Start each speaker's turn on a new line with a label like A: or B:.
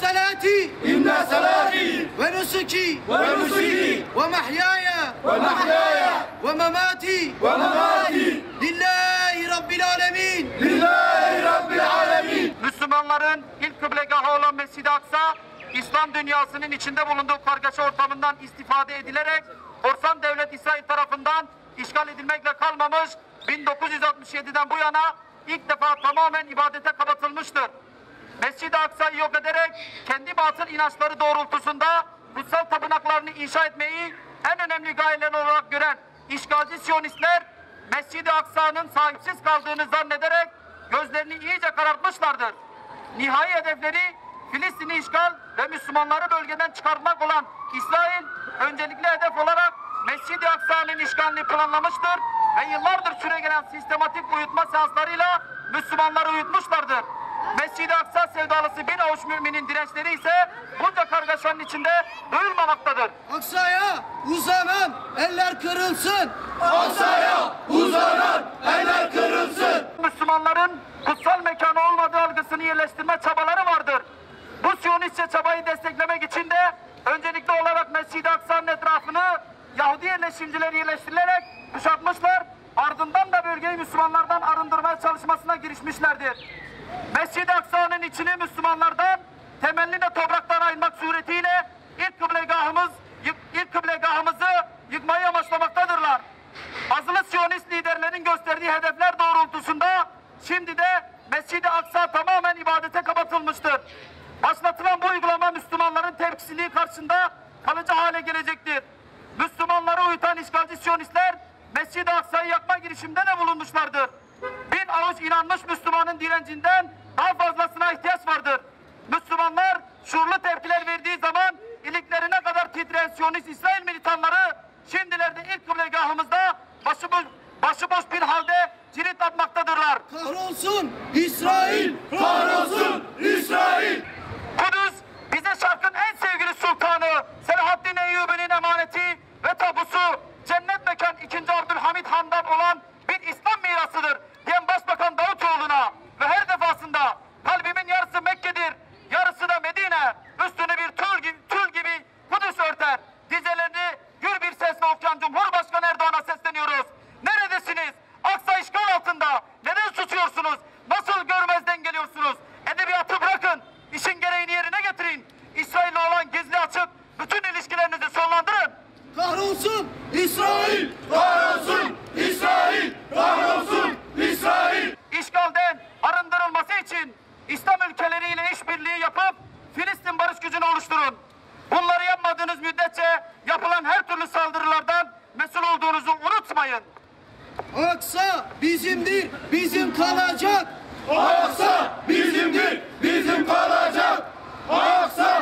A: salati ve nusuki ve mahyaya ve memati lillahi rabbil alemin.
B: Müslümanların ilk kıblegahı olan Mescid-i Aksa, İslam dünyasının içinde bulunduğu kargaşa ortamından istifade edilerek korsan devlet İsrail tarafından işgal edilmekle kalmamış, 1967'den bu yana ilk defa tamamen ibadete kapatılmıştır. Mescid-i Aksa'yı yok ederek kendi batıl inançları doğrultusunda kutsal tapınaklarını inşa etmeyi en önemli gayeleri olarak gören işgalci Siyonistler, Mescid-i Aksa'nın sahipsiz kaldığını zannederek gözlerini iyice karartmışlardır. Nihai hedefleri Filistin'i işgal ve Müslümanları bölgeden çıkarmak olan İsrail, öncelikli hedef olarak Mescid-i Aksa'nın işgalini planlamıştır ve yıllardır süregelen sistematik uyutma seanslarıyla Müslümanları uyutmuşlardır. Mescid-i Aksa sevdalısı bir avuç müminin dirençleri ise bunca kargaşanın içinde duyulmamaktadır.
A: Aksa'ya uzanan eller kırılsın.
B: Müslümanların kutsal mekanı olmadığı algısını yerleştirme çabaları vardır. Bu Siyonistçe çabayı desteklemek için de öncelikli olarak Mescid-i Aksa'nın etrafını Yahudi yerleşimcileri yerleştirilerek kuşatmışlar, ardından da bölgeyi Müslümanlardan arındırmaya çalışmasına girişmişlerdir. Mescid-i Aksa'nın içini Müslümanlardan temelini de topraktan ayırmak suretiyle ilk kıblegahımızı yıkmayı amaçlamaktadırlar. Azılı Siyonist liderlerin gösterdiği hedefler doğrultusunda şimdi de Mescid-i Aksa tamamen ibadete kapatılmıştır. Başlatılan bu uygulama Müslümanların tepkisizliği karşısında kalıcı hale gelecektir. Müslümanları uyutan işgalci Siyonistler Mescid-i Aksa'yı yakma girişiminde de bulunmuşlardır. Bin avuç inanmış Müslümanın direncinden daha fazlasına ihtiyaç vardır. Müslümanlar şuurlu tepkiler verdiği zaman iliklerine kadar titreyen Siyonist İsrail militanları şimdilerde ilk kıblegahımızda başıboş bir halde cirit atmaktadırlar.
A: Kahrolsun İsrail!
B: Kudüs bize Şark'ın en sevgili sultanı Selahaddin Eyyubi'nin emaneti ve tabusu, cennet mekan 2. Abdülhamid Han'dan olan bir İslam mirasıdır diyen Başbakan Davutoğlu'na ve her defasında kalbimin yarısı Mekke'dir, yarısı da Medine, üstünü bir tül gibi Kudüs örter dizelerini gür bir sesle okuyan Cumhurbaşkanı Erdoğan'a sesleniyoruz. Neredesiniz? Aksa işgal altında. Neden susuyorsunuz? Nasıl görmezden geliyorsunuz? Edebiyatı bırakın. İşin gereğini yerine getirin. İsrail'le olan gizli açık bütün ilişkilerinizi sonlandırın.
A: Kahrolsun İsrail!
B: İşgalden arındırılması için İslam ülkeleriyle işbirliği yapıp Filistin barış gücünü oluşturun. Bunları yapmadığınız müddetçe yapılan her türlü saldırılardan mesul olduğunuzu unutmayın.
A: Aksa bizimdir, bizim kalacak.
C: Aksa bizimdir, bizim kalacak. Aksa